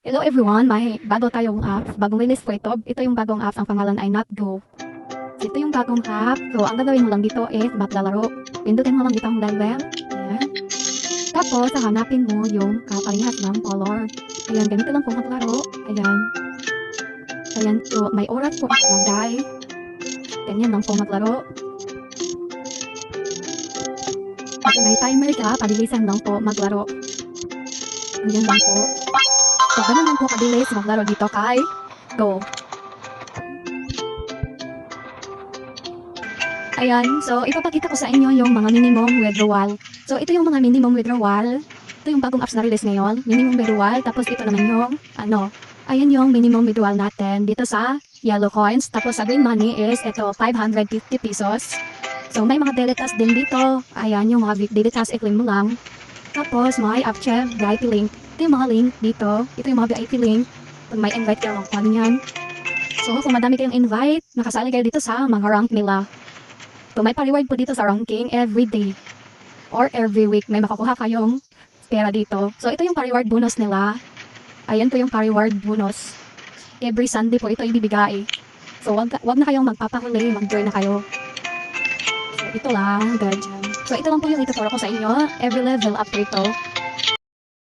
Hello everyone, may bago tayong app. Bagong release po ito. Ito yung bagong app. Ang pangalan ay NotGo. Ito yung bagong app. So, ang gagawin mo lang dito is maglalaro. Pindutin mo lang dito ang level. Ayan. Tapos, hanapin mo yung kaparehas ng color. Ayan, ganito lang po maglaro. Ayan. Ayan, so, may oras po maglagay. Ganyan lang po maglaro. Kasi may timer ka, pabilisan lang po maglaro. Ganyan lang po. So, ganun lang po kabilis maglaro dito kay Go. Ayan, so ipapakita ko sa inyo yung mga minimum withdrawal. So, ito yung mga minimum withdrawal. Ito yung bagong apps na release ngayon. Minimum withdrawal. Tapos ito naman yung, ayan yung minimum withdrawal natin dito sa yellow coins. Tapos sa green money is ito, 550 pesos. So, may mga daily task din dito. Ayan, yung mga daily task, i-claim mo lang. Tapos, may Upchev, VIP link. Ito yung mga link dito. Ito yung mga VIP link. Pag may invite kayo, lang yan. So, kung madami kayong invite, nakasali kayo dito sa mga rank nila. So, may pa-reward po dito sa ranking every day or every week. May makakuha kayong pera dito. So, ito yung pa-reward bonus nila. Ayan po yung pa-reward bonus. Every Sunday po ito ibibigay. So, wag na kayong magpapahuli. Mag-join na kayo. So, ito lang. Ganyan. So, ito lang po yung ituturo ko sa inyo. Every level up po ito.